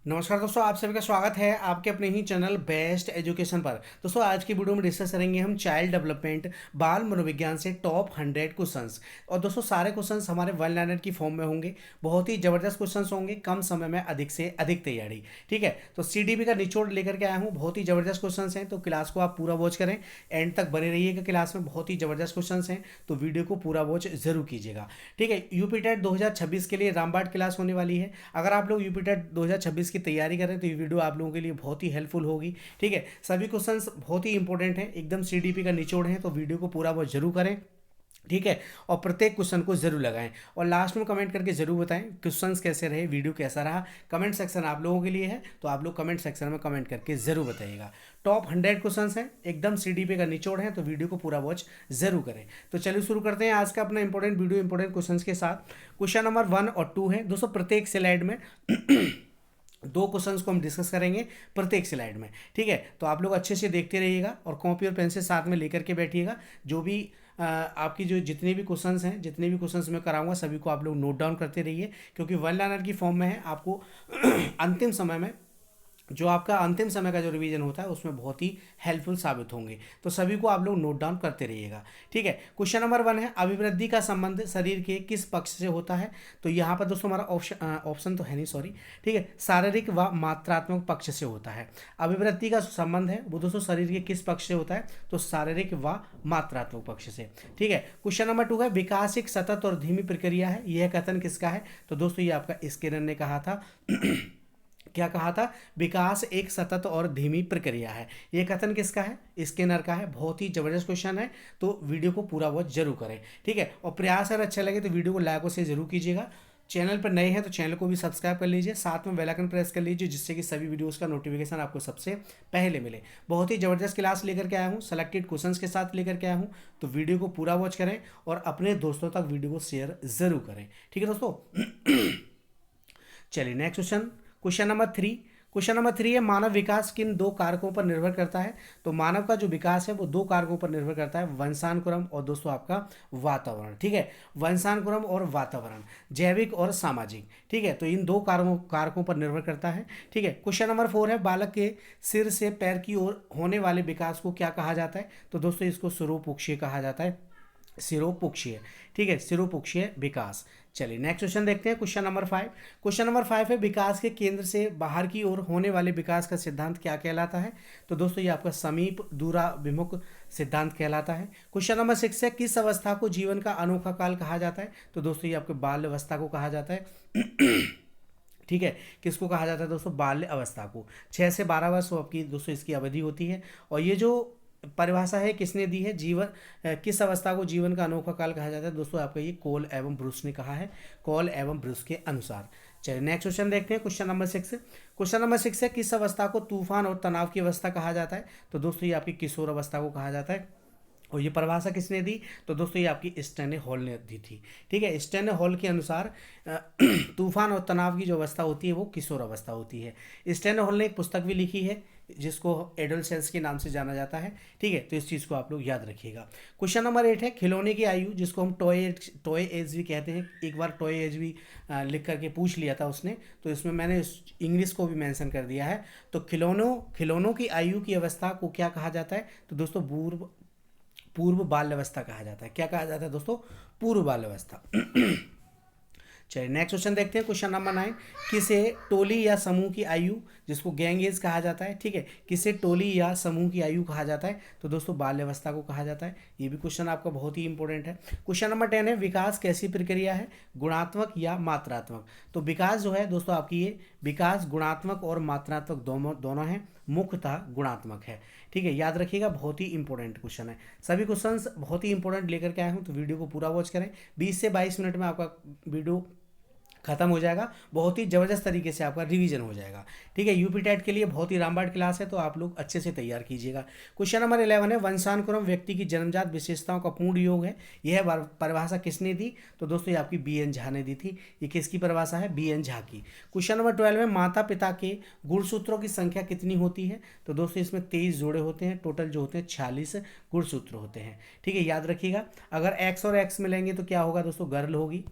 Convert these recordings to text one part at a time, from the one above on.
नमस्कार दोस्तों, आप सभी का स्वागत है आपके अपने ही चैनल बेस्ट एजुकेशन पर। दोस्तों आज की वीडियो में डिस्कस करेंगे हम चाइल्ड डेवलपमेंट बाल मनोविज्ञान से टॉप 100 क्वेश्चंस। और दोस्तों सारे क्वेश्चंस हमारे वन लाइनर की फॉर्म में होंगे। बहुत ही जबरदस्त क्वेश्चंस होंगे, कम समय में अधिक से अधिक तैयारी। ठीक है, तो सीडीपी का निचोड़ लेकर के आया हूँ। बहुत ही जबरदस्त क्वेश्चंस हैं, तो क्लास को आप पूरा वॉच करें, एंड तक बने रहिएगा। क्लास में बहुत ही जबरदस्त क्वेश्चंस हैं, तो वीडियो को पूरा वॉच जरूर कीजिएगा। ठीक है, यूपी टेट 2026 के लिए रामबाट क्लास होने वाली है। अगर आप लोग यूपी टेट 2026 की तैयारी करें तो ये वीडियो आप लोगों के लिए बहुत ही हेल्पफुल होगी। ठीक है, सभी क्वेश्चंस बहुत ही इंपॉर्टेंट हैं, एकदम सीडीपी का निचोड़ है, तो वीडियो को पूरा वॉच जरूर करें। ठीक है, और प्रत्येक क्वेश्चन को जरूर लगाएं, और लास्ट में कमेंट करके जरूर बताएं क्वेश्चंस कैसे रहे, वीडियो कैसा रहा। कमेंट सेक्शन आप लोगों के लिए है, तो आप लोग कमेंट सेक्शन में कमेंट करके जरूर बताइएगा। टॉप 100 क्वेश्चंस हैं, एकदम सीडीपी का निचोड़ है, तो वीडियो को पूरा वॉच जरूर करें। तो चलिए शुरू करते हैं आज का अपना इंपॉर्टेंट वीडियो इंपॉर्टेंट क्वेश्चन के साथ। क्वेश्चन नंबर 1 और 2 है दोस्तों, प्रत्येक स्लाइड में दो क्वेश्चंस को हम डिस्कस करेंगे प्रत्येक स्लाइड में। ठीक है, तो आप लोग अच्छे से देखते रहिएगा और कॉपी और पेंसिल साथ में लेकर के बैठिएगा। जो भी आपकी जो जितने भी क्वेश्चंस हैं, जितने भी क्वेश्चंस मैं कराऊंगा, सभी को आप लोग नोट डाउन करते रहिए, क्योंकि वन लाइनर की फॉर्म में है। आपको अंतिम समय में जो आपका अंतिम समय का जो रिवीजन होता है उसमें बहुत ही हेल्पफुल साबित होंगे, तो सभी को आप लोग नोट डाउन करते रहिएगा। ठीक है, क्वेश्चन नंबर 1 है, अभिवृद्धि का संबंध शरीर के किस पक्ष से होता है। तो यहाँ पर दोस्तों हमारा ऑप्शन तो है नहीं, सॉरी। ठीक है, शारीरिक व मात्रात्मक पक्ष से होता है। अभिवृद्धि का संबंध है वो दोस्तों शरीर के किस पक्ष से होता है, तो शारीरिक व मात्रात्मक पक्ष से। ठीक है, क्वेश्चन नंबर 2 है, विकास एक सतत और धीमी प्रक्रिया है, यह कथन किसका है। तो दोस्तों ये आपका स्किनर ने कहा था। क्या कहा था, विकास एक सतत और धीमी प्रक्रिया है। यह कथन किसका है, स्किनर का है। बहुत ही जबरदस्त क्वेश्चन है, तो वीडियो को पूरा वॉच जरूर करें। ठीक है, और प्रयास अगर अच्छा लगे तो वीडियो को लाइक और शेयर जरूर कीजिएगा। चैनल पर नए हैं तो चैनल को भी सब्सक्राइब कर लीजिए, साथ में बेल आइकन प्रेस कर लीजिए, जिससे कि सभी वीडियोस का नोटिफिकेशन आपको सबसे पहले मिले। बहुत ही जबरदस्त क्लास लेकर के आया हूँ, सेलेक्टेड क्वेश्चंस के साथ लेकर के आया हूँ, तो वीडियो को पूरा वॉच करें और अपने दोस्तों तक वीडियो को शेयर जरूर करें। ठीक है दोस्तों। चलिए next question, question number 3। Question number 3 है, मानव विकास किन दो कारकों पर निर्भर करता है। तो मानव का जो विकास है वो दो कारकों पर निर्भर करता है, वंशानुक्रम और दोस्तों आपका वातावरण। ठीक है, वंशानुक्रम और वातावरण, जैविक और सामाजिक। ठीक है, तो इन दो कारकों पर निर्भर करता है। ठीक है, क्वेश्चन नंबर 4 है, बालक के सिर से पैर की ओर होने वाले विकास को क्या कहा जाता है। तो दोस्तों इसको सिरोपुक्षीय कहा जाता है, सिरोपुक्षीय। ठीक है, सिरोपुक्षीय विकास। चलिए नेक्स्ट क्वेश्चन देखते हैं, क्वेश्चन नंबर 5। क्वेश्चन नंबर 5 है, विकास के केंद्र से बाहर की ओर होने वाले विकास का सिद्धांत क्या कहलाता है। तो दोस्तों ये आपका समीप दूराभिमुख सिद्धांत कहलाता है। क्वेश्चन नंबर 6 है, किस अवस्था को जीवन का अनोखा काल कहा जाता है। तो दोस्तों ये आपके बाल्य अवस्था को कहा जाता है। ठीक है, किसको कहा जाता है दोस्तों, बाल्य अवस्था को। 6 से 12 वर्ष आपकी दोस्तों इसकी अवधि होती है। और ये जो परिभाषा है किसने दी है, जीवन किस अवस्था को जीवन का अनोखा काल कहा जाता है, दोस्तों आपका ये कॉल एवं ब्रूस ने कहा है, कॉल एवं ब्रूस के अनुसार। चलिए नेक्स्ट क्वेश्चन देखते हैं, क्वेश्चन नंबर 6। क्वेश्चन नंबर 6 है, किस अवस्था को तूफान और तनाव की अवस्था कहा जाता है। तो दोस्तों ये आपकी किशोर अवस्था को कहा जाता है। और ये परिभाषा किसने दी, तो दोस्तों ये आपकी स्टैने हॉल ने दी थी। ठीक है, स्टैने हॉल के अनुसार तूफान और तनाव की जो अवस्था होती है वो किशोर अवस्था होती है। स्टैने हॉल ने एक पुस्तक भी लिखी है जिसको एडोलसेंस के नाम से जाना जाता है। ठीक है, तो इस चीज़ को आप लोग याद रखिएगा। क्वेश्चन नंबर 8 है, खिलौने की आयु जिसको हम टॉय एज भी कहते हैं। एक बार टॉय एज भी लिख करके पूछ लिया था उसने, तो इसमें मैंने इंग्लिश को भी मेंशन कर दिया है। तो खिलौनों की आयु की अवस्था को क्या कहा जाता है। तो दोस्तों पूर्व बाल्यावस्था कहा जाता है। क्या कहा जाता है दोस्तों, पूर्व बाल्यावस्था। चलिए नेक्स्ट क्वेश्चन देखते हैं, क्वेश्चन नंबर 9। किसे टोली या समूह की आयु जिसको गैंग एज कहा जाता है। ठीक है, किसे टोली या समूह की आयु कहा जाता है। तो दोस्तों बाल्यावस्था को कहा जाता है। ये भी क्वेश्चन आपका बहुत ही इंपॉर्टेंट है। क्वेश्चन नंबर 10 है, विकास कैसी प्रक्रिया है, गुणात्मक या मात्रात्मक। तो विकास जो है दोस्तों आपकी ये विकास गुणात्मक और मात्रात्मक दोनों है, मुख्यतः गुणात्मक है। ठीक है, याद रखिएगा, बहुत ही इंपॉर्टेंट क्वेश्चन है। सभी क्वेश्चंस बहुत ही इंपॉर्टेंट लेकर के आए हूँ, तो वीडियो को पूरा वॉच करें। 20 से 22 मिनट में आपका वीडियो खत्म हो जाएगा, बहुत ही ज़बरदस्त तरीके से आपका रिवीजन हो जाएगा। ठीक है, यूपी टेट के लिए बहुत ही रामबाण क्लास है, तो आप लोग अच्छे से तैयार कीजिएगा। क्वेश्चन नंबर 11 है, वंशानुक्रम व्यक्ति की जन्मजात विशेषताओं का पूर्ण योग है, यह परिभाषा किसने दी। तो दोस्तों ये आपकी BN झा ने दी थी। ये किसकी परिभाषा है, BN झा की। क्वेश्चन नंबर 12 में, माता पिता के गुणसूत्रों की संख्या कितनी होती है। तो दोस्तों इसमें 23 जोड़े होते हैं, टोटल जो होते हैं 46 गुणसूत्र होते हैं। ठीक है, याद रखिएगा, अगर X और X मिलेंगे तो क्या होगा दोस्तों, गर्ल होगी।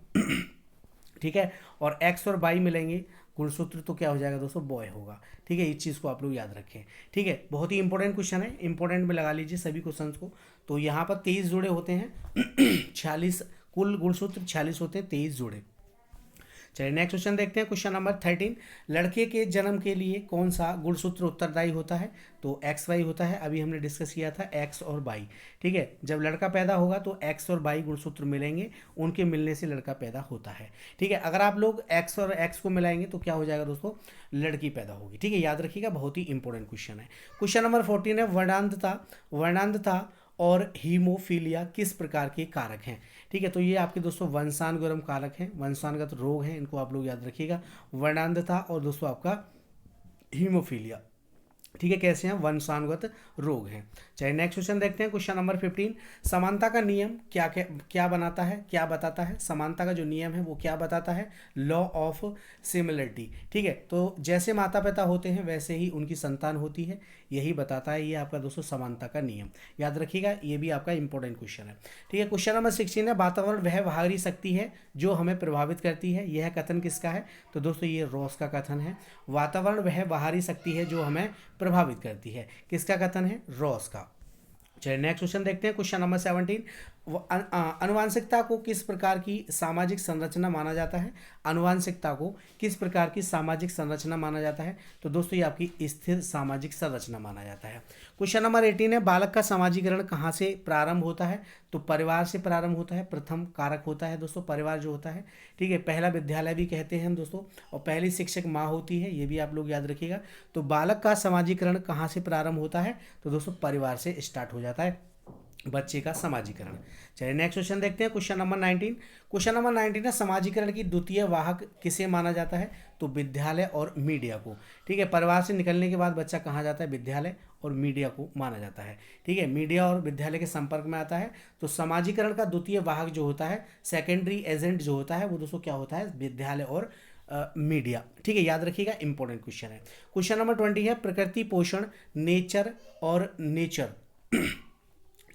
ठीक है, और एक्स और वाई मिलेंगे गुणसूत्र तो क्या हो जाएगा दोस्तों, बॉय होगा। ठीक है, इस चीज़ को आप लोग याद रखें। ठीक है, बहुत ही इंपॉर्टेंट क्वेश्चन है, इंपॉर्टेंट में लगा लीजिए सभी क्वेश्चंस को। तो यहाँ पर 23 जोड़े होते हैं 46 कुल गुणसूत्र 46 होते हैं, 23 जोड़े। चलिए नेक्स्ट क्वेश्चन देखते हैं, क्वेश्चन नंबर 13। लड़के के जन्म के लिए कौन सा गुणसूत्र उत्तरदायी होता है? तो एक्स वाई होता है। अभी हमने डिस्कस किया था एक्स और वाई। ठीक है, जब लड़का पैदा होगा तो एक्स और वाई गुणसूत्र मिलेंगे, उनके मिलने से लड़का पैदा होता है। ठीक है, अगर आप लोग एक्स और एक्स को मिलाएंगे तो क्या हो जाएगा दोस्तों, लड़की पैदा होगी। ठीक है, याद रखिएगा, बहुत ही इंपॉर्टेंट क्वेश्चन है। क्वेश्चन नंबर 14 है, वर्णांधता और हीमोफीलिया किस प्रकार के कारक हैं? ठीक है, तो ये आपके दोस्तों वंशानुगत कारक हैं, वंशानुगत रोग हैं, इनको आप लोग याद रखिएगा, वर्णांधता और दोस्तों आपका हीमोफीलिया। ठीक है, कैसे हैं, वंशानुगत रोग हैं। चलिए नेक्स्ट क्वेश्चन देखते हैं, क्वेश्चन नंबर 15। समानता का नियम क्या बनाता है, क्या बताता है? समानता का जो नियम है वो क्या बताता है? Law of similarity. ठीक है, तो जैसे माता पिता होते हैं वैसे ही उनकी संतान होती है, यही बताता है ये आपका दोस्तों समानता का नियम। याद रखिएगा, ये भी आपका इंपॉर्टेंट क्वेश्चन है। ठीक है, क्वेश्चन नंबर 16 है, वातावरण वह बाहरी शक्ति है जो हमें प्रभावित करती है, यह कथन किसका है? तो दोस्तों ये रॉस का कथन है। वातावरण वह बाहरी शक्ति है जो हमें प्रभावित करती है, किसका कथन है? रॉस का। चलिए नेक्स्ट क्वेश्चन देखते हैं, क्वेश्चन नंबर 17। अनुवांशिकता को किस प्रकार की सामाजिक संरचना माना जाता है? अनुवांशिकता को किस प्रकार की सामाजिक संरचना माना जाता है? तो दोस्तों ये आपकी स्थिर सामाजिक संरचना माना जाता है। क्वेश्चन नंबर 18 है, बालक का समाजीकरण कहाँ से प्रारंभ होता है? तो परिवार से प्रारंभ होता है, प्रथम कारक होता है दोस्तों परिवार जो होता है। ठीक है, पहला विद्यालय भी कहते हैं हम दोस्तों, और पहली शिक्षक माँ होती है, ये भी आप लोग याद रखिएगा। तो बालक का समाजीकरण कहाँ से प्रारंभ होता है? तो दोस्तों परिवार से स्टार्ट हो जाता है बच्चे का समाजीकरण। चलिए नेक्स्ट क्वेश्चन देखते हैं, क्वेश्चन नंबर 19। क्वेश्चन नंबर 19 है, समाजीकरण की द्वितीय वाहक किसे माना जाता है? तो विद्यालय और मीडिया को। ठीक है, परिवार से निकलने के बाद बच्चा कहाँ जाता है? विद्यालय और मीडिया को माना जाता है। ठीक है, मीडिया और विद्यालय के संपर्क में आता है, तो समाजीकरण का द्वितीय वाहक जो होता है, सेकेंडरी एजेंट जो होता है, वो दोस्तों क्या होता है? विद्यालय और मीडिया। ठीक है, याद रखिएगा, इंपॉर्टेंट क्वेश्चन है। क्वेश्चन नंबर 20 है, प्रकृति पोषण नेचर और नेचर।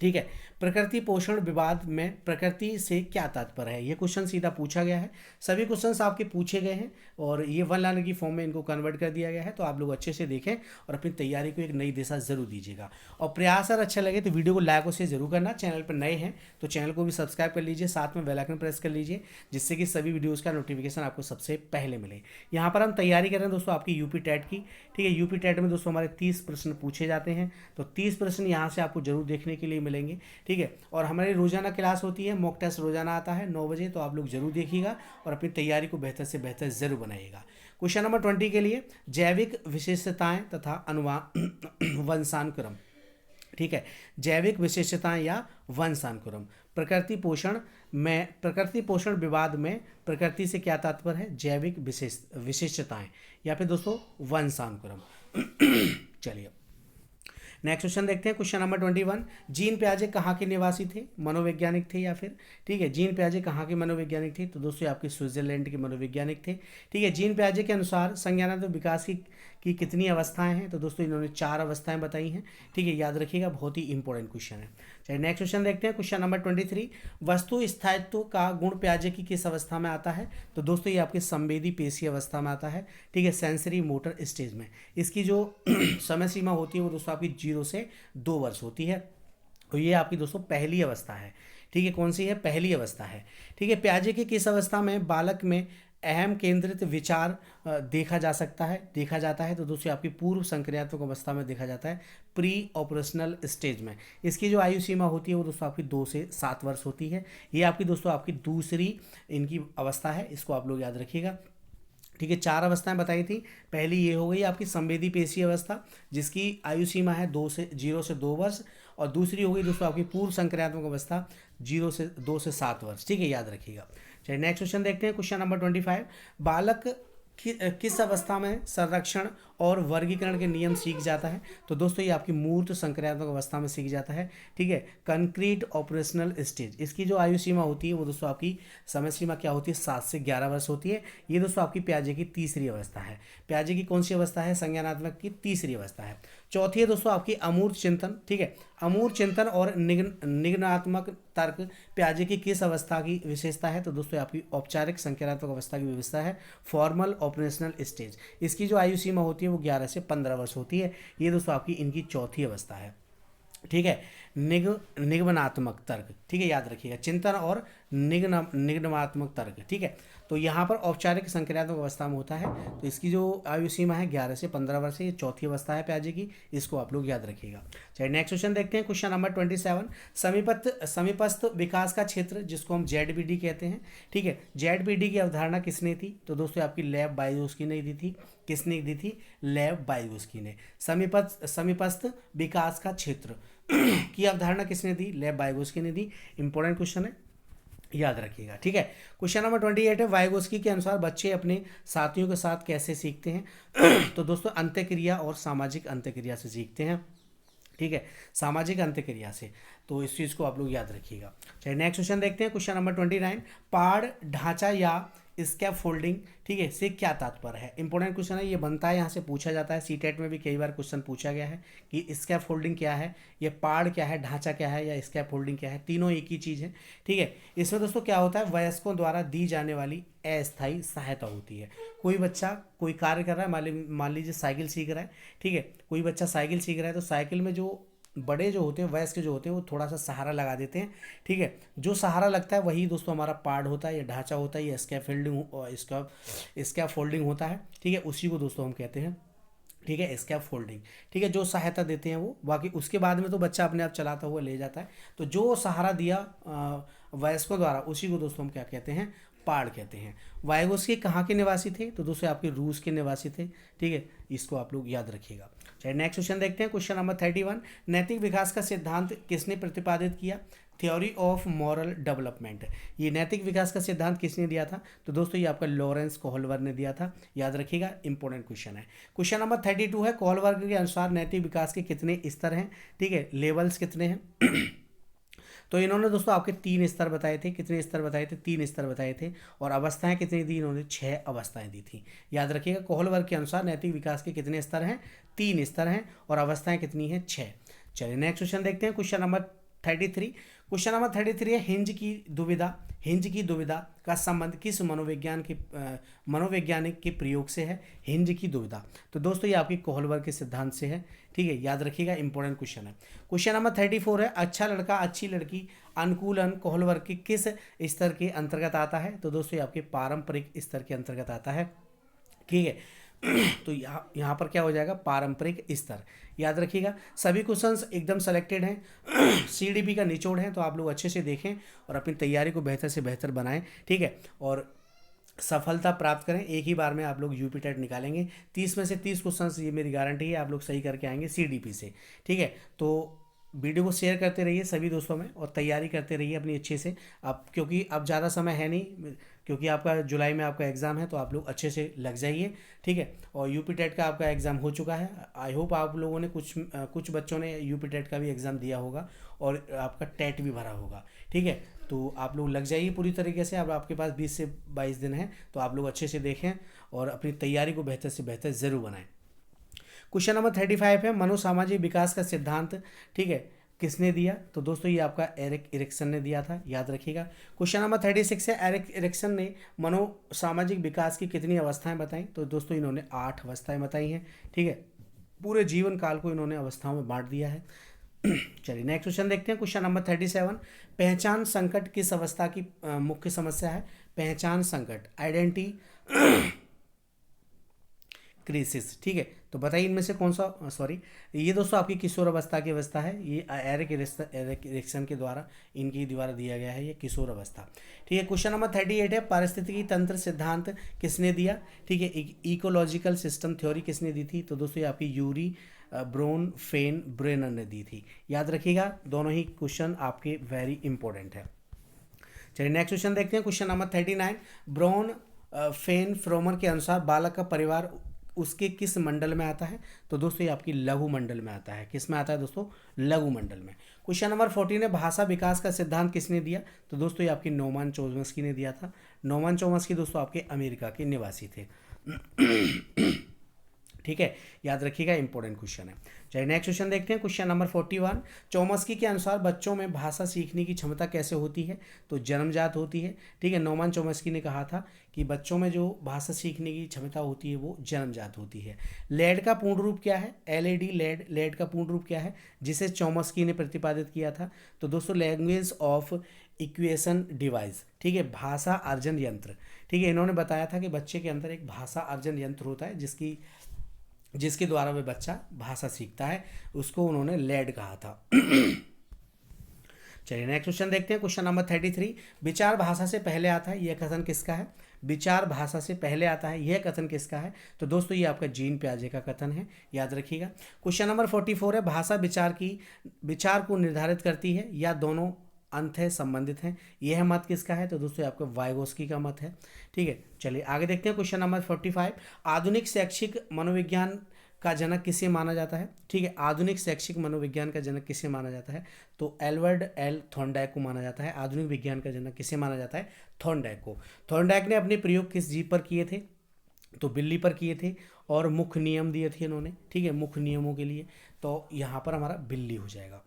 ठीक है, प्रकृति पोषण विवाद में प्रकृति से क्या तात्पर्य है? ये क्वेश्चन सीधा पूछा गया है, सभी क्वेश्चंस आपके पूछे गए हैं और ये वन लाइनर की फॉर्म में इनको कन्वर्ट कर दिया गया है। तो आप लोग अच्छे से देखें और अपनी तैयारी को एक नई दिशा जरूर दीजिएगा। और प्रयास अगर अच्छा लगे तो वीडियो को लाइक और शेयर जरूर करना। चैनल पर नए हैं तो चैनल को भी सब्सक्राइब कर लीजिए, साथ में बेल आइकन प्रेस कर लीजिए, जिससे कि सभी वीडियोज़ का नोटिफिकेशन आपको सबसे पहले मिले। यहाँ पर हम तैयारी कर रहे हैं दोस्तों आपकी यूपी टेट की। ठीक है, यूपी टेट में दोस्तों हमारे 30 प्रश्न पूछे जाते हैं, तो 30 प्रश्न यहाँ से आपको जरूर देखने के लिए मिलेंगे। ठीक है, और हमारी रोजाना क्लास होती है, मॉक टेस्ट रोजाना आता है 9 बजे, तो आप लोग जरूर देखिएगा और अपनी तैयारी को बेहतर से बेहतर जरूर बनाइएगा। क्वेश्चन नंबर 20 के लिए, जैविक विशेषताएं तथा वंशानुक्रम। ठीक है, जैविक विशेषताएं या वंशानुक्रम। प्रकृति पोषण विवाद में प्रकृति से क्या तात्पर्य है? जैविक विशेषताएं या फिर दोस्तों वंशानुक्रम। चलिए नेक्स्ट क्वेश्चन देखते हैं, क्वेश्चन नंबर 21। जीन पियाजे कहाँ के निवासी थे? मनोवैज्ञानिक थे या फिर? ठीक है, जीन पियाजे कहाँ के मनोवैज्ञानिक थे? तो दोस्तों आपके स्विट्जरलैंड के मनोवैज्ञानिक थे। ठीक है, जीन पियाजे के अनुसार संज्ञानात्मक विकास की कितनी अवस्थाएं हैं? तो दोस्तों इन्होंने 4 अवस्थाएं बताई हैं। ठीक है, याद रखिएगा, बहुत ही इंपॉर्टेंट क्वेश्चन है। चलिए नेक्स्ट क्वेश्चन देखते हैं, क्वेश्चन नंबर 23। वस्तु स्थायित्व का गुण पियाजे की किस अवस्था में आता है? तो दोस्तों ये आपकी संवेदी पेशी अवस्था में आता है। ठीक है, सेंसरी मोटर स्टेज में। इसकी जो समय सीमा होती है वो दोस्तों आपकी 0 से 2 वर्ष होती है। तो ये आपकी दोस्तों पहली अवस्था है। ठीक है, कौन सी है? पहली अवस्था है। ठीक है, पियाजे की किस अवस्था में बालक में अहम केंद्रित विचार देखा जाता है? तो दोस्तों आपकी पूर्व संक्रियात्मक अवस्था में देखा जाता है, प्री ऑपरेशनल स्टेज में। इसकी जो आयु सीमा होती है वो दोस्तों आपकी 2 से 7 वर्ष होती है। ये आपकी दोस्तों आपकी दूसरी इनकी अवस्था है, इसको आप लोग याद रखिएगा। ठीक है, 4 अवस्थाएं बताई थी। पहली ये हो गई आपकी संवेदी पेशी अवस्था, जिसकी आयु सीमा है 0 से 2 वर्ष, और दूसरी हो गई दोस्तों आपकी पूर्व संक्रियात्मक अवस्था 2 से 7 वर्ष। ठीक है, याद रखिएगा। चलिए नेक्स्ट क्वेश्चन देखते हैं, क्वेश्चन नंबर 25। बालक किस अवस्था में संरक्षण और वर्गीकरण के नियम सीख जाता है? तो दोस्तों ये आपकी मूर्त संक्रियात्मक अवस्था में सीख जाता है। ठीक है, कंक्रीट ऑपरेशनल स्टेज। इसकी जो आयु सीमा होती है वो दोस्तों आपकी समय सीमा क्या होती है? 7 से 11 वर्ष होती है। ये दोस्तों आपकी पियाजे की तीसरी अवस्था है। पियाजे की कौन सी अवस्था है? संज्ञानात्मक की तीसरी अवस्था है। चौथी है दोस्तों आपकी अमूर्त चिंतन, ठीक है। अमूर्त चिंतन और निगमनात्मक तर्क पियाजे की किस अवस्था की विशेषता है? तो दोस्तों आपकी औपचारिक संज्ञानात्मक अवस्था की विशेषता है, फॉर्मल ऑपरेशनल स्टेज। इसकी जो आयु सीमा होती है वो 11 से 15 वर्ष होती है। ये दोस्तों आपकी इनकी चौथी अवस्था है, ठीक है। निगमनात्मक तर्क, ठीक है, याद रखिएगा, चिंतन और निगमनात्मक तर्क, ठीक है। तो यहाँ पर औपचारिक संक्रियात्मक अवस्था में होता है, तो इसकी जो आयु सीमा है 11 से 15 वर्ष है, ये चौथी अवस्था है पियाजे की, इसको आप लोग याद रखिएगा। चलिए नेक्स्ट क्वेश्चन देखते हैं, क्वेश्चन नंबर 27। समीपस्थ विकास का क्षेत्र जिसको हम जेडबीडी कहते हैं, ठीक है। जेडबीडी की अवधारणा किसने दी? तो दोस्तों आपकी लेव बायोस्की ने दी थी। किसने दी थी? लेव बायोस्की ने। समीपस्थ विकास का क्षेत्र की अवधारणा किसने दी? लेव बायोस्की ने दी। इंपॉर्टेंट क्वेश्चन है, याद रखिएगा, ठीक है। क्वेश्चन नंबर 28 है, वाइगोस्की के अनुसार बच्चे अपने साथियों के साथ कैसे सीखते हैं? तो दोस्तों अंत्यक्रिया और सामाजिक अंत्यक्रिया से सीखते हैं, ठीक है, सामाजिक अंत्यक्रिया से। तो इस चीज़ को आप लोग याद रखिएगा। चलिए नेक्स्ट क्वेश्चन देखते हैं, क्वेश्चन नंबर 29। पहाड़ ढांचा या स्कैफोल्डिंग, ठीक है, से क्या तात्पर्य है? इंपॉर्टेंट क्वेश्चन है, ये बनता है, यहाँ से पूछा जाता है, सीटेट में भी कई बार क्वेश्चन पूछा गया है कि स्कैफोल्डिंग क्या है, ये पहाड़ क्या है, ढांचा क्या है, या स्कैफोल्डिंग क्या है, तीनों एक ही चीज़ है, ठीक है। इसमें दोस्तों क्या होता है, वयस्कों द्वारा दी जाने वाली अस्थायी सहायता होती है। कोई बच्चा कोई कार्य कर रहा है, मान लीजिए साइकिल सीख रहा है, ठीक है, कोई बच्चा साइकिल सीख रहा है, तो साइकिल में जो बड़े जो होते हैं, वयस्क जो होते हैं, वो थोड़ा सा सहारा लगा देते हैं, ठीक है। जो सहारा लगता है वही दोस्तों हमारा पार्ट होता है, या ढांचा होता है, या स्कैफोल्डिंग होता है, ठीक है, उसी को दोस्तों हम कहते हैं, ठीक है, स्कैफोल्डिंग, ठीक है। जो सहायता देते हैं वो, बाकी उसके बाद में तो बच्चा अपने आप चलाता हुआ ले जाता है। तो जो सहारा दिया वयस्कों द्वारा, उसी को दोस्तों हम क्या कहते हैं? पाड़ कहते हैं। वाइगोस्की कहाँ के निवासी थे? तो दोस्तों आपके रूस के निवासी थे, ठीक है, इसको आप लोग याद रखिएगा। चलिए नेक्स्ट क्वेश्चन देखते हैं, क्वेश्चन नंबर 31। नैतिक विकास का सिद्धांत किसने प्रतिपादित किया? Theory of moral development. ये नैतिक विकास का सिद्धांत किसने दिया था? तो दोस्तों ये आपका लॉरेंस कोहलवर्ग ने दिया था, याद रखिएगा, इंपॉर्टेंट क्वेश्चन है। क्वेश्चन नंबर 32 है, कोहलवर्ग के अनुसार नैतिक विकास के कितने स्तर हैं, ठीक है, लेवल्स कितने हैं? तो इन्होंने दोस्तों आपके 3 स्तर बताए थे। कितने स्तर बताए थे? 3 स्तर बताए थे। और अवस्थाएं कितनी दी? इन्होंने 6 अवस्थाएं दी थी, याद रखिएगा। कोहलवर्ग के अनुसार नैतिक विकास के कितने स्तर हैं? 3 स्तर हैं, और अवस्थाएं कितनी हैं? 6। चलिए नेक्स्ट क्वेश्चन देखते हैं, क्वेश्चन नंबर 33। क्वेश्चन नंबर 33 है, हिंज की दुविधा का संबंध किस मनोवैज्ञानिक के प्रयोग से है? हिंज की दुविधा, तो दोस्तों ये आपकी कोहलवर्ग के सिद्धांत से है, ठीक है, याद रखिएगा, इंपॉर्टेंट क्वेश्चन है। क्वेश्चन नंबर 34 है, अच्छा लड़का अच्छी लड़की अनुकूलन कोहलवर्ग के किस स्तर के अंतर्गत आता है? तो दोस्तों ये आपके पारंपरिक स्तर के अंतर्गत आता है, ठीक है। तो यहाँ पर क्या हो जाएगा? पारंपरिक स्तर, याद रखिएगा। सभी क्वेश्चंस एकदम सेलेक्टेड हैं, सीडीपी का निचोड़ है, तो आप लोग अच्छे से देखें और अपनी तैयारी को बेहतर से बेहतर बनाएं, ठीक है, और सफलता प्राप्त करें। एक ही बार में आप लोग यूपी टेट निकालेंगे, 30 में से 30 क्वेश्चन, ये मेरी गारंटी है, आप लोग सही करके आएंगे सीडीपी से, ठीक है। तो वीडियो को शेयर करते रहिए सभी दोस्तों में, और तैयारी करते रहिए अपनी अच्छे से। आप क्योंकि अब ज़्यादा समय है नहीं, क्योंकि आपका जुलाई में आपका एग्ज़ाम है, तो आप लोग अच्छे से लग जाइए, ठीक है। और यूपी टेट का आपका एग्ज़ाम हो चुका है, आई होप आप लोगों ने कुछ बच्चों ने यूपी टेट का भी एग्ज़ाम दिया होगा, और आपका टेट भी भरा होगा, ठीक है। तो आप लोग लग जाइए पूरी तरीके से। अब आपके पास 20 से 22 दिन हैं, तो आप लोग अच्छे से देखें और अपनी तैयारी को बेहतर से बेहतर ज़रूर बनाएं। क्वेश्चन नंबर 35 है, मनोसामाजिक विकास का सिद्धांत, ठीक है, किसने दिया? तो दोस्तों ये आपका एरिक एरिक्सन ने दिया था, याद रखिएगा। क्वेश्चन नंबर 36 है, एरिक एरिक्सन ने मनोसामाजिक विकास की कितनी अवस्थाएं बताई? तो दोस्तों इन्होंने 8 अवस्थाएं बताई हैं, ठीक है, पूरे जीवन काल को इन्होंने अवस्थाओं में बांट दिया है। चलिए नेक्स्ट क्वेश्चन देखते हैं, क्वेश्चन नंबर 37। पहचान संकट किस अवस्था की मुख्य समस्या है? पहचान संकट, आइडेंटिटी क्राइसिस, ठीक है। तो बताइए इनमें से कौन सा, सॉरी, ये दोस्तों आपकी किशोर अवस्था की अवस्था है, ये एरिक एरिक्सन के द्वारा इनकी द्वारा दिया गया है, ये किशोर अवस्था, ठीक है। क्वेश्चन नंबर 38 है, पारिस्थितिकी तंत्र सिद्धांत किसने दिया? ठीक है, इकोलॉजिकल सिस्टम थ्योरी किसने दी थी? तो दोस्तों ये आपकी यूरी ब्रोन फेन ब्रेनर ने दी थी, याद रखिएगा। दोनों ही क्वेश्चन आपके वेरी इंपॉर्टेंट है। चलिए नेक्स्ट क्वेश्चन देखते हैं, क्वेश्चन नंबर 39। ब्राउन फेन फ्रोमर के अनुसार बालक का परिवार उसके किस मंडल में आता है? तो दोस्तों ये आपकी लघु मंडल में आता है। किस में आता है दोस्तों? लघु मंडल में। क्वेश्चन नंबर 14 है, भाषा विकास का सिद्धांत किसने दिया? तो दोस्तों ये आपकी नोमान चोम्स्की ने दिया था। नोमान चोम्स्की दोस्तों आपके अमेरिका के निवासी थे। ठीक है, याद रखिएगा, इंपॉर्टेंट क्वेश्चन है। चलिए नेक्स्ट क्वेश्चन देखते हैं, क्वेश्चन नंबर 41। चौमस्की के अनुसार बच्चों में भाषा सीखने की क्षमता कैसे होती है? तो जन्मजात होती है। ठीक है, नोमान चौमस्की ने कहा था कि बच्चों में जो भाषा सीखने की क्षमता होती है वो जन्मजात होती है। लेड का पूर्ण रूप क्या है? LAD, लेड का पूर्ण रूप क्या है जिसे चौमस्की ने प्रतिपादित किया था? तो दोस्तों लैंग्वेज ऑफ इक्वेशन डिवाइस, ठीक है, भाषा अर्जन यंत्र। ठीक है, इन्होंने बताया था कि बच्चे के अंदर एक भाषा अर्जन यंत्र होता है जिसके द्वारा वह बच्चा भाषा सीखता है, उसको उन्होंने लेड कहा था। चलिए नेक्स्ट क्वेश्चन देखते हैं, क्वेश्चन नंबर 33। विचार भाषा से पहले आता है, यह कथन किसका है? विचार भाषा से पहले आता है, यह कथन किसका है? तो दोस्तों ये आपका जीन पियाजे का कथन है, याद रखिएगा। क्वेश्चन नंबर 44 है, भाषा विचार को निर्धारित करती है या दोनों अंत है संबंधित हैं, यह मत किसका है? तो दोस्तों आपका वाइगोस्की का मत है। ठीक है, चलिए आगे देखते हैं, क्वेश्चन नंबर 45। आधुनिक शैक्षिक मनोविज्ञान का जनक किसे माना जाता है? ठीक है, आधुनिक शैक्षिक मनोविज्ञान का जनक किसे माना जाता है? तो एल्बर्ट एल थॉर्नडाइक को माना जाता है। आधुनिक विज्ञान का जनक किसे माना जाता है? थॉर्नडाइक को। थॉर्नडाइक ने अपने प्रयोग किस जीव पर किए थे? तो बिल्ली पर किए थे, और मुख्य नियम दिए थे इन्होंने। ठीक है, मुख्य नियमों के लिए, तो यहाँ पर हमारा बिल्ली हो जाएगा।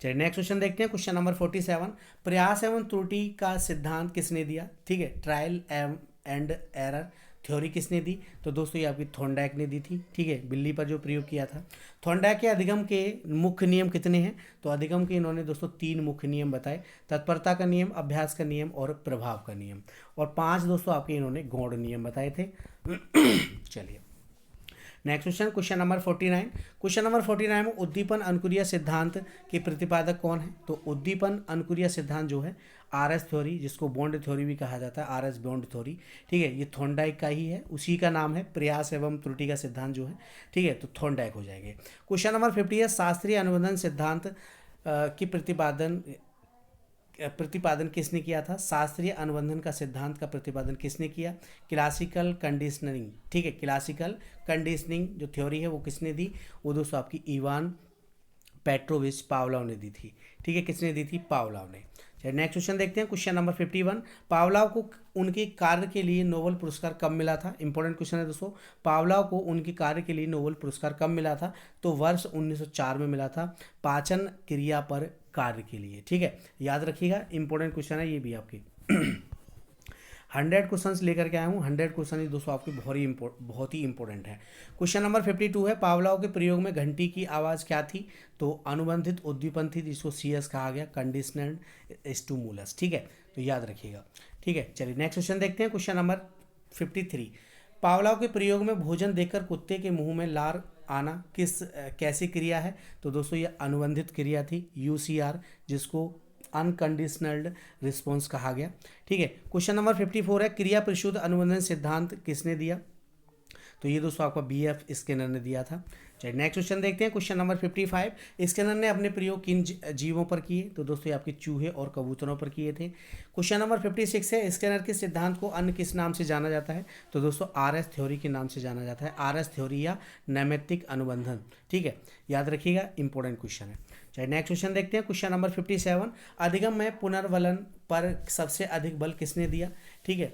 चलिए नेक्स्ट क्वेश्चन देखते हैं, क्वेश्चन नंबर 47। प्रयास एवं त्रुटि का सिद्धांत किसने दिया? ठीक है, ट्रायल एंड एरर थ्योरी किसने दी? तो दोस्तों ये आपकी थॉर्नडाइक ने दी थी। ठीक है, बिल्ली पर जो प्रयोग किया था। थॉर्नडाइक के अधिगम के मुख्य नियम कितने हैं? तो अधिगम के इन्होंने दोस्तों 3 मुख्य नियम बताए, तत्परता का नियम, अभ्यास का नियम और प्रभाव का नियम, और 5 दोस्तों आपके इन्होंने गौण नियम बताए थे। चलिए next question, question number 49। Question number 49 में उद्दीपन अनुक्रिया सिद्धांत के प्रतिपादक कौन है? तो उद्दीपन अनुक्रिया सिद्धांत जो है RS थ्योरी, जिसको बॉन्ड थ्योरी भी कहा जाता है, RS बॉन्ड थ्योरी। ठीक है, ये थॉर्नडाइक का ही है, उसी का नाम है प्रयास एवं त्रुटि का सिद्धांत जो है। ठीक है, तो थॉर्नडाइक हो जाएंगे। क्वेश्चन नंबर 50 है, शास्त्रीय अनुबंधन सिद्धांत की प्रतिपादन किसने किया था? शास्त्रीय अनुबंधन का सिद्धांत का प्रतिपादन किसने किया? Classical conditioning. ठीक है, क्लासिकल कंडीशनिंग जो थ्योरी है वो किसने दी? वो दोस्तों आपकी इवान पेट्रोविच पावलोव ने दी थी। ठीक है, किसने दी थी? पावलोव ने। चलिए नेक्स्ट क्वेश्चन देखते हैं, क्वेश्चन नंबर 51। पावलोव को उनके कार्य के लिए नोबेल पुरस्कार कब मिला था? इंपॉर्टेंट क्वेश्चन है दोस्तों। पावलोव को उनके कार्य के लिए नोबेल पुरस्कार कब मिला था? तो वर्ष 1904 में मिला था, पाचन क्रिया पर कार्य के लिए। ठीक है, याद रखिएगा, इंपॉर्टेंट क्वेश्चन है ये भी आपके। 100 क्वेश्चंस लेकर के आया हूँ। 100 क्वेश्चन ही दोस्तों आपके बहुत ही इंपॉर्टेंट है। क्वेश्चन नंबर 52 है, पावलोव के प्रयोग में घंटी की आवाज़ क्या थी? तो अनुबंधित उद्दीपन थी, जिसको CS कहा गया, कंडीशनल स्टिमुलस। ठीक है, तो याद रखिएगा। ठीक है, चलिए नेक्स्ट क्वेश्चन देखते हैं, क्वेश्चन नंबर 53। पावलोव के प्रयोग में भोजन देकर कुत्ते के मुंह में लार आना कैसी क्रिया है? तो दोस्तों ये अनुबंधित क्रिया थी, UCR, जिसको अनकंडीशनल्ड रिस्पॉन्स कहा गया। ठीक है, क्वेश्चन नंबर 54 है, क्रिया प्रशुद्ध अनुबंधन सिद्धांत किसने दिया? तो ये दोस्तों आपका BF स्किनर ने दिया था। चलिए नेक्स्ट क्वेश्चन देखते हैं, क्वेश्चन नंबर 55। स्किनर ने अपने प्रयोग किन जीवों पर किए? तो दोस्तों ये आपके चूहे और कबूतरों पर किए थे। क्वेश्चन नंबर 56 है, स्किनर के सिद्धांत को अन्य किस नाम से जाना जाता है? तो दोस्तों RS थ्योरी के नाम से जाना जाता है, RS थ्योरी या नैमित्तिक अनुबंधन। ठीक है, याद रखिएगा, इंपॉर्टेंट क्वेश्चन है। चलिए नेक्स्ट क्वेश्चन देखते हैं, क्वेश्चन नंबर 57। अधिगम में पुनर्वलन पर सबसे अधिक बल किसने दिया? ठीक है,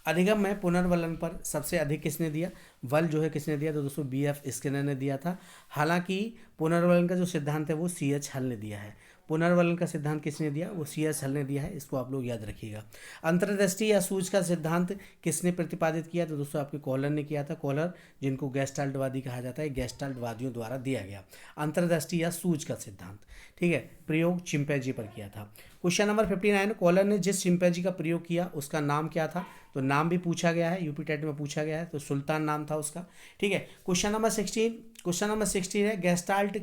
अधिगम में पुनर्वलन पर सबसे अधिक किसने दिया बल जो है किसने दिया? तो दोस्तों BF स्किनर ने दिया था। हालांकि पुनर्वलन का जो सिद्धांत है वो CH हल ने दिया है। पुनर्वलन का सिद्धांत किसने दिया? वो CS हल ने दिया है, इसको आप लोग याद रखिएगा। अंतर्दृष्टि या सूझ का सिद्धांत किसने प्रतिपादित किया? तो दोस्तों आपके कॉलर ने किया था। कॉलर, जिनको गेस्टाल्टवादी कहा जाता है, गेस्टाल्टवादियों द्वारा दिया गया अंतर्दृष्टि या सूझ का सिद्धांत। ठीक है, प्रयोग चिंपैंजी पर किया था। क्वेश्चन नंबर 59, कॉलर ने जिस चिंपैंजी का प्रयोग किया उसका नाम क्या था? तो नाम भी पूछा गया है, यूपी टेट में पूछा गया है, तो सुल्तान नाम था उसका। ठीक है, क्वेश्चन नंबर 16 है, गेस्टाल्ट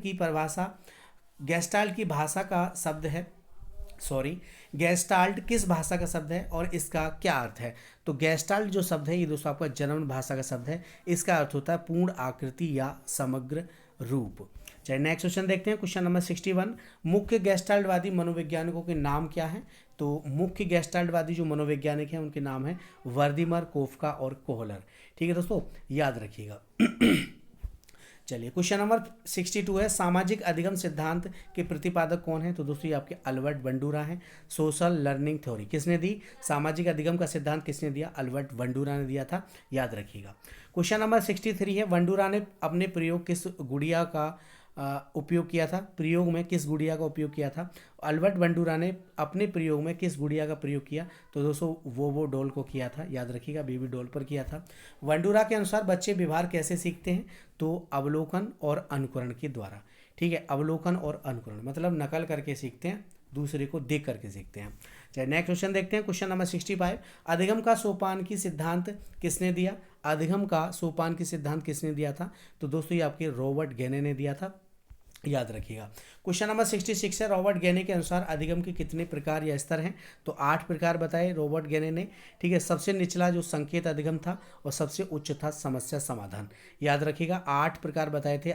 की भाषा का शब्द है, गेस्टाल्ट किस भाषा का शब्द है और इसका क्या अर्थ है? तो गेस्टाल्ट जो शब्द है ये दोस्तों आपका जर्मन भाषा का शब्द है, इसका अर्थ होता है पूर्ण आकृति या समग्र रूप। चलिए नेक्स्ट क्वेश्चन देखते हैं, क्वेश्चन नंबर 61। मुख्य गेस्टाल्टवादी मनोवैज्ञानिकों के नाम क्या हैं? तो मुख्य गेस्टाल्टवादी जो मनोवैज्ञानिक हैं उनके नाम हैं वर्दीमर, कोफका और कोहलर। ठीक है दोस्तों, याद रखिएगा। चलिए क्वेश्चन नंबर 62 है, सामाजिक अधिगम सिद्धांत के प्रतिपादक कौन है? तो दोस्तों ये आपके अल्बर्ट बंडूरा हैं। सोशल लर्निंग थ्योरी किसने दी? सामाजिक अधिगम का सिद्धांत किसने दिया? अल्बर्ट बंडूरा ने दिया था, याद रखिएगा। क्वेश्चन नंबर 63 है, बंडूरा ने अपने प्रयोग किस गुड़िया का उपयोग किया था? प्रयोग में किस गुड़िया का उपयोग किया था? अल्बर्ट बंडूरा ने अपने प्रयोग में किस गुड़िया का प्रयोग किया? तो दोस्तों वो डॉल को किया था, याद रखिएगा, बेबी डॉल पर किया था। बंडूरा के अनुसार बच्चे व्यवहार कैसे सीखते हैं? तो अवलोकन और अनुकरण के द्वारा। ठीक है, अवलोकन और अनुकरण मतलब नकल करके सीखते हैं, दूसरे को देख करके सीखते हैं। चलिए नेक्स्ट क्वेश्चन देखते हैं, क्वेश्चन नंबर 65, अधिगम का सोपान की सिद्धांत किसने दिया? अधिगम का सोपान की सिद्धांत किसने दिया था? तो दोस्तों ये आपके रॉबर्ट गेने ने दिया था, याद रखिएगा। क्वेश्चन नंबर 66 है, रॉबर्ट गेने के अनुसार अधिगम के कितने प्रकार या स्तर हैं? तो 8 प्रकार बताए रॉबर्ट गेने ने। ठीक है, सबसे निचला जो संकेत अधिगम था और सबसे उच्च था समस्या समाधान, याद रखिएगा। 8 प्रकार बताए थे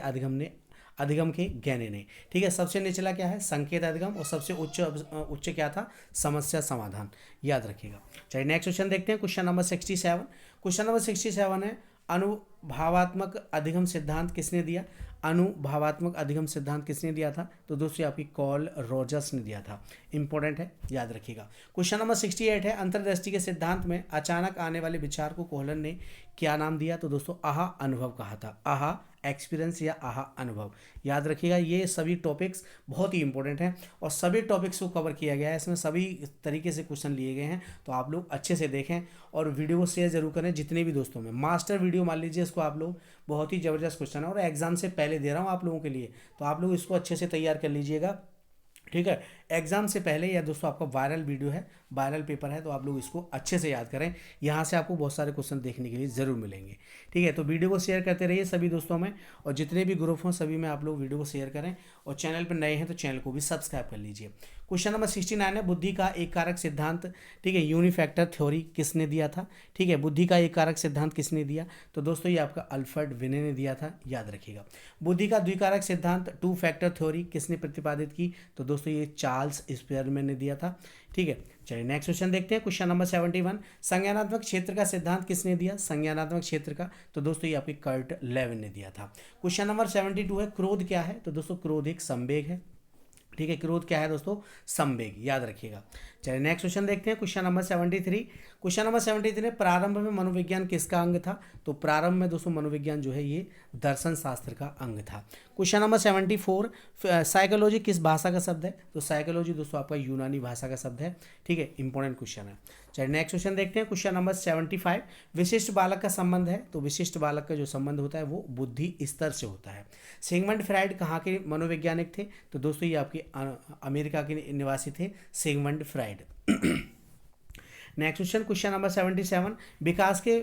अधिगम के गेने ने। ठीक है, सबसे निचला क्या है? संकेत अधिगम, और सबसे उच्च क्या था? समस्या समाधान, याद रखिएगा। चलिए नेक्स्ट क्वेश्चन देखते हैं, क्वेश्चन नंबर 67। क्वेश्चन नंबर 67 है, अनुभवात्मक अधिगम सिद्धांत किसने दिया? अनुभवात्मक अधिगम सिद्धांत किसने दिया था? तो दोस्तों आपकी कॉल रॉजर्स ने दिया था, इंपॉर्टेंट है, याद रखिएगा। क्वेश्चन नंबर 68 है, अंतर्दृष्टि के सिद्धांत में अचानक आने वाले विचार को कोहलन ने क्या नाम दिया? तो दोस्तों आहा अनुभव कहा था, आहा एक्सपीरियंस या आहा अनुभव, याद रखिएगा। ये सभी टॉपिक्स बहुत ही इंपॉर्टेंट हैं और सभी टॉपिक्स को कवर किया गया है, इसमें सभी तरीके से क्वेश्चन लिए गए हैं, तो आप लोग अच्छे से देखें और वीडियो को शेयर जरूर करें जितने भी दोस्तों में। मास्टर वीडियो मान लीजिए इसको आप लोग, बहुत ही ज़बरदस्त क्वेश्चन है और एग्जाम से पहले दे रहा हूँ आप लोगों के लिए, तो आप लोग इसको अच्छे से तैयार कर लीजिएगा। ठीक है, एग्जाम से पहले या दोस्तों आपका वायरल वीडियो है, वायरल पेपर है, तो आप लोग इसको अच्छे से याद करें, यहाँ से आपको बहुत सारे क्वेश्चन देखने के लिए ज़रूर मिलेंगे। ठीक है, तो वीडियो को शेयर करते रहिए सभी दोस्तों में, और जितने भी ग्रुप हों सभी में आप लोग वीडियो को शेयर करें, और चैनल पर नए हैं तो चैनल को भी सब्सक्राइब कर लीजिए। क्वेश्चन नंबर 69 है, बुद्धि का एक कारक सिद्धांत, ठीक है, यूनिफैक्टर थ्योरी किसने दिया था? ठीक है, बुद्धि का एक कारक सिद्धांत किसने दिया? तो दोस्तों ये आपका अल्फ्रेड विने ने दिया था, याद रखिएगा। बुद्धि का द्विकारक सिद्धांत टू फैक्टर थ्योरी किसने प्रतिपादित की? तो दोस्तों ये चार्ल्स स्पेयरमैन ने दिया था। ठीक है, चलिए नेक्स्ट क्वेश्चन देखते हैं, क्वेश्चन नंबर 71, संज्ञानात्मक क्षेत्र का सिद्धांत किसने दिया? संज्ञानात्मक क्षेत्र का, तो दोस्तों ये आपके कर्ट लेविन ने दिया था। क्वेश्चन नंबर 72 है, क्रोध क्या है? तो दोस्तों क्रोध एक संवेग है। ठीक है, क्रोध क्या है दोस्तों? संवेग, याद रखिएगा। चलिए नेक्स्ट क्वेश्चन देखते हैं, क्वेश्चन नंबर 73। क्वेश्चन नंबर 73, प्रारंभ में मनोविज्ञान किसका अंग था? तो प्रारंभ में दोस्तों मनोविज्ञान जो है ये दर्शन शास्त्र का अंग था। क्वेश्चन नंबर 74, साइकोलॉजी किस भाषा का शब्द है? तो साइकोलॉजी दोस्तों आपका यूनानी भाषा का शब्द है। ठीक है, इंपॉर्टेंट क्वेश्चन है। चलिए नेक्स्ट क्वेश्चन देखते हैं, क्वेश्चन नंबर 75, विशिष्ट बालक का संबंध है? तो विशिष्ट बालक का जो संबंध होता है वो बुद्धि स्तर से होता है। सिगमंड फ्राइड कहाँ के मनोवैज्ञानिक थे? तो दोस्तों ये आपके अमेरिका के निवासी थे, Sigmund Freud. Next question, question number 77, विकास के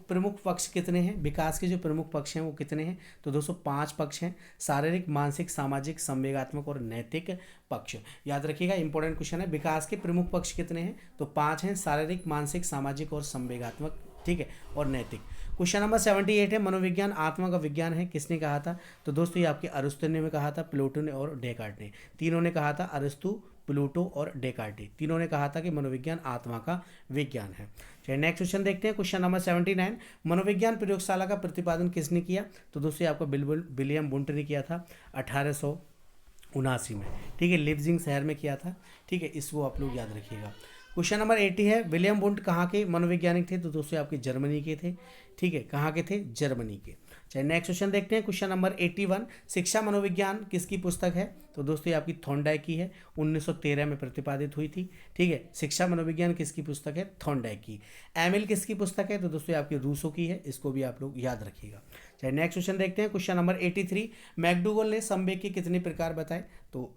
प्रमुख पक्ष कितने हैं? विकास के जो प्रमुख पक्ष हैं वो कितने हैं? तो दोस्तों 5 पक्ष हैं, शारीरिक, मानसिक, सामाजिक, संवेगात्मक और नैतिक पक्ष, याद रखिएगा, इंपॉर्टेंट क्वेश्चन है। विकास के प्रमुख पक्ष कितने हैं? तो 5 हैं, शारीरिक, मानसिक, सामाजिक और संवेगात्मक, ठीक है, और नैतिक। क्वेश्चन नंबर 78 है, मनोविज्ञान आत्मा का विज्ञान है, किसने कहा था? तो दोस्तों ये आपके अरिस्टो ने कहा था, प्लेटो ने और डेकार्ट ने, तीनों ने कहा था, अरिस्टो, प्लूटो और डेकार्टे, तीनों ने कहा था कि मनोविज्ञान आत्मा का विज्ञान है। चलिए नेक्स्ट क्वेश्चन देखते हैं, क्वेश्चन नंबर 79, मनोविज्ञान प्रयोगशाला का प्रतिपादन किसने किया? तो दोस्तों आपका विलियम वुंट ने किया था 1879 में। ठीक है, लिप्जिंग शहर में किया था। ठीक है, इसको आप लोग याद रखिएगा। क्वेश्चन नंबर 80 है, विलियम वुंट कहाँ के मनोवैज्ञानिक थे? तो दोस्तों आपके जर्मनी के थे। ठीक है, कहाँ के थे? जर्मनी के। चलिए नेक्स्ट क्वेश्चन देखते हैं, क्वेश्चन नंबर 81, शिक्षा मनोविज्ञान किसकी पुस्तक है? तो दोस्तों ये आपकी थॉर्नडाइक की है, 1913 में प्रतिपादित हुई थी। ठीक है, शिक्षा मनोविज्ञान किसकी पुस्तक है? थॉर्नडाइक की। एमिल किसकी पुस्तक है? तो दोस्तों ये आपकी रूसो की है, इसको भी आप लोग याद रखिएगा। चलिए नेक्स्ट क्वेश्चन देखते हैं, क्वेश्चन नंबर 83, मैकडूगल ने संवेग के कितने प्रकार बताए? तो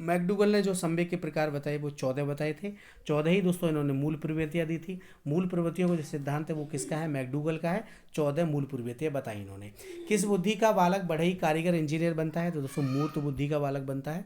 मैकडूगल ने जो संवेग के प्रकार बताए वो 14 बताए थे। 14 ही दोस्तों इन्होंने मूल प्रवृत्तियाँ दी थी। मूल प्रवृत्तियों का जो सिद्धांत है वो किसका है? मैकडूगल का है। 14 मूल प्रवृत्तियाँ बताई इन्होंने। किस बुद्धि का बालक बढ़ई कारीगर इंजीनियर बनता है? तो दोस्तों मूर्त बुद्धि का बालक बनता है,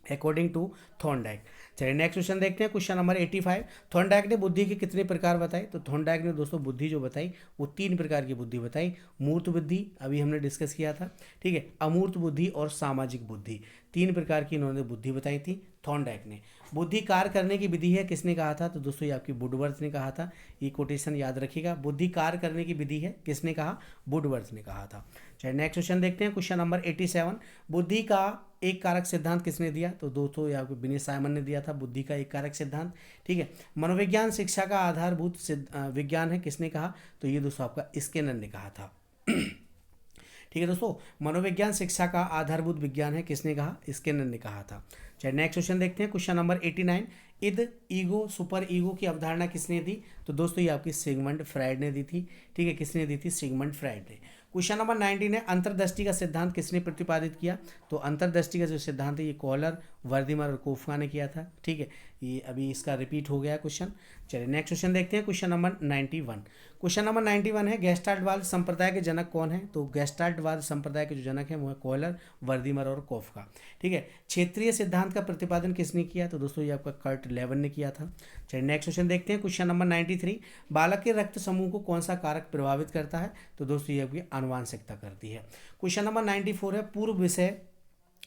अकॉर्डिंग टू थॉर्नडाइक। चलिए नेक्स्ट क्वेश्चन देखते हैं, क्वेश्चन नंबर 85, थॉर्नडाइक ने बुद्धि के कितने प्रकार बताए? तो थॉर्नडाइक ने दोस्तों बुद्धि जो बताई वो 3 प्रकार की बुद्धि बताई। मूर्त बुद्धि अभी हमने डिस्कस किया था, ठीक है, अमूर्त बुद्धि और सामाजिक बुद्धि, 3 प्रकार की इन्होंने बुद्धि बताई थी थॉर्नडाइक ने। बुद्धि कार्य करने की विधि है, किसने कहा था? तो दोस्तों ये आपकी वुडवर्थ ने कहा था। ये कोटेशन याद रखिएगा, बुद्धि कार्य करने की विधि है, किसने कहा? वुडवर्थ ने कहा था। चलिए नेक्स्ट क्वेश्चन देखते हैं, क्वेश्चन नंबर 87। बुद्धि का एक कारक सिद्धांत किसने दिया? तो दोस्तों ये आपको विनय साइमन ने दिया था, बुद्धि का एक कारक सिद्धांत। ठीक है, मनोविज्ञान शिक्षा का आधारभूत विज्ञान है, किसने कहा? तो ये दोस्तों आपका स्किनर ने कहा था। ठीक है दोस्तों, मनोविज्ञान शिक्षा का आधारभूत विज्ञान है, किसने कहा? स्किनर ने कहा था। चलिए नेक्स्ट क्वेश्चन देखते हैं, क्वेश्चन नंबर 89। इद, ईगो, सुपर ईगो की अवधारणा किसने दी? तो दोस्तों ये आपकी सिगमंड फ्राइड ने दी थी। ठीक है, किसने दी थी? सिगमंड फ्राइड ने। क्वेश्चन नंबर 19 है, अंतर्दृष्टि का सिद्धांत किसने प्रतिपादित किया? तो अंतर्दृष्टि का जो सिद्धांत है ये कॉलर, वर्दीमर और कोफका ने किया था। ठीक है, ये अभी इसका रिपीट हो गया क्वेश्चन। चलिए नेक्स्ट क्वेश्चन देखते हैं, क्वेश्चन नंबर 91। क्वेश्चन नंबर 91 है, गेस्टाल्टवाद संप्रदाय के जनक कौन है? तो गेस्टाल्टवाद संप्रदाय के जो जनक हैं वो है कॉलर, वर्दीमर और कोफका। ठीक है, क्षेत्रीय सिद्धांत का प्रतिपादन किसने किया? तो दोस्तों ये आपका कर्ट लेवन ने किया था। चलिए नेक्स्ट क्वेश्चन देखते हैं, क्वेश्चन नंबर 93। बालक के रक्त समूह को कौन सा कारक प्रभावित करता है? तो दोस्तों ये आपकी आनुवांशिकता करती है। क्वेश्चन नंबर 94 है, पूर्व विषय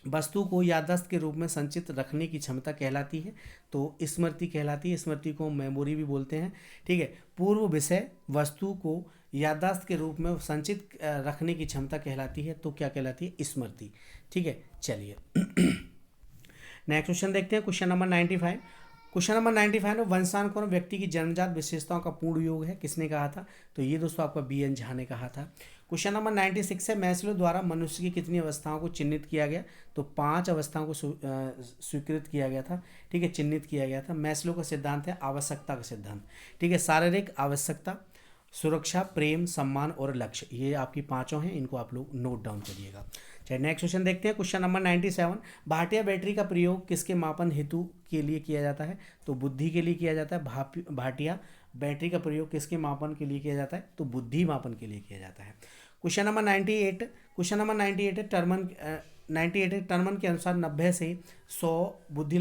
वस्तु को याददाश्त के रूप में संचित रखने की क्षमता कहलाती है, तो स्मृति कहलाती है। स्मृति को मेमोरी भी बोलते हैं। ठीक है, पूर्व विषय वस्तु को याददाश्त के रूप में संचित रखने की क्षमता कहलाती है, तो क्या कहलाती है? स्मृति। ठीक है, चलिए नेक्स्ट क्वेश्चन देखते हैं, क्वेश्चन नंबर 95। क्वेश्चन नंबर 95 में वंशानुक्रम व्यक्ति की जन्मजात विशेषताओं का पूर्ण योग है, किसने कहा था? तो ये दोस्तों आपका BN झा ने कहा था। क्वेश्चन नंबर 96 है, मैस्लो द्वारा मनुष्य की कितनी अवस्थाओं को चिन्हित किया गया? तो 5 अवस्थाओं को स्वीकृत किया गया था। ठीक है, चिन्हित किया गया था। मैस्लो का सिद्धांत है आवश्यकता का सिद्धांत। ठीक है, शारीरिक आवश्यकता, सुरक्षा, प्रेम, सम्मान और लक्ष्य, ये आपकी पांचों हैं, इनको आप लोग नोट डाउन करिएगा। चलिए नेक्स्ट क्वेश्चन देखते हैं, क्वेश्चन नंबर 97। भाटिया बैटरी का प्रयोग किसके मापन हेतु के लिए किया जाता है? तो बुद्धि के लिए किया जाता है। भाटिया बैटरी का प्रयोग किसके मापन के लिए किया जाता है? तो बुद्धि मापन के लिए किया जाता है। Question number 98। क्वेश्चन नंबर 98 है, टर्मन 98 है, टर्मन के अनुसार 90 से 100 बुद्धि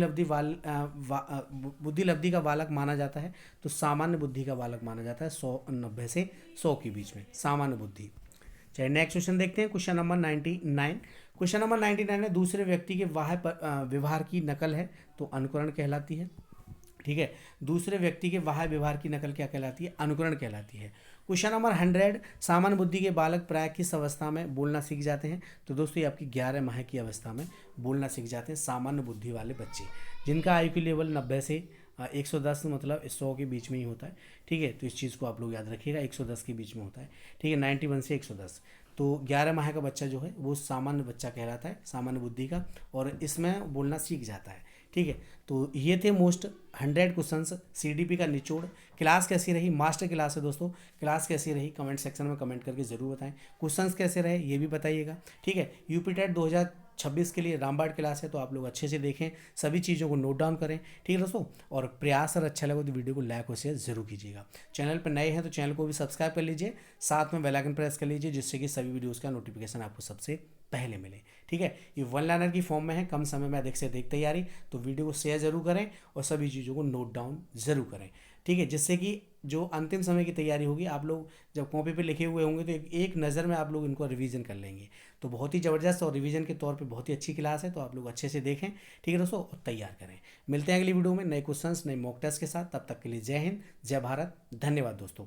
लब्धि का बालक माना जाता है, तो सामान्य बुद्धि का बालक माना जाता है 90 से 100 के बीच में, सामान्य बुद्धि। चलिए नेक्स्ट क्वेश्चन देखते हैं, क्वेश्चन नंबर 99। क्वेश्चन नंबर 99 है, दूसरे व्यक्ति के व्यवहार की नकल है, तो अनुकरण कहलाती है। ठीक है, दूसरे व्यक्ति के वाह्य व्यवहार की नकल क्या कहलाती है? अनुकरण कहलाती है। Question number 100। सामान्य बुद्धि के बालक प्राय किस अवस्था में बोलना सीख जाते हैं? तो दोस्तों ये आपकी 11 माह की अवस्था में बोलना सीख जाते हैं सामान्य बुद्धि वाले बच्चे, जिनका IQ लेवल 90 से 110 मतलब 100 के बीच में ही होता है। ठीक है, तो इस चीज़ को आप लोग याद रखिएगा, 110 के बीच में होता है। ठीक है, 91 से 110, तो 11 माह का बच्चा जो है वो सामान्य बच्चा कहलाता है, सामान्य बुद्धि का, और इसमें बोलना सीख जाता है। ठीक है, तो ये थे मोस्ट 100 क्वेश्चंस CDP का निचोड़। क्लास कैसी रही? मास्टर क्लास है दोस्तों, क्लास कैसी रही कमेंट सेक्शन में कमेंट करके ज़रूर बताएं। क्वेश्चंस कैसे रहे ये भी बताइएगा। ठीक है, यूपी टेट 2026 के लिए रामबाड़ क्लास है, तो आप लोग अच्छे से देखें, सभी चीज़ों को नोट डाउन करें। ठीक है दोस्तों, और प्रयास अगर अच्छा लगे तो वीडियो को लाइक और शेयर जरूर कीजिएगा। चैनल पर नए हैं तो चैनल को भी सब्सक्राइब कर लीजिए, साथ में बेल आइकन प्रेस कर लीजिए, जिससे कि सभी वीडियोज़ का नोटिफिकेशन आपको सबसे पहले मिले। ठीक है, ये वन लाइनर की फॉर्म में है, कम समय में अधिक से अधिक तैयारी, तो वीडियो को शेयर जरूर करें और सभी चीज़ों को नोट डाउन जरूर करें। ठीक है, जिससे कि जो अंतिम समय की तैयारी होगी, आप लोग जब कॉपी पे लिखे हुए होंगे तो एक नज़र में आप लोग इनको रिवीजन कर लेंगे। तो बहुत ही ज़बरदस्त और रिवीजन के तौर पे बहुत ही अच्छी क्लास है, तो आप लोग अच्छे से देखें। ठीक है दोस्तों, और तैयार करें। मिलते हैं अगली वीडियो में नए क्वेश्चंस, नए मॉक टेस्ट के साथ। तब तक के लिए जय हिंद, जय भारत, धन्यवाद दोस्तों।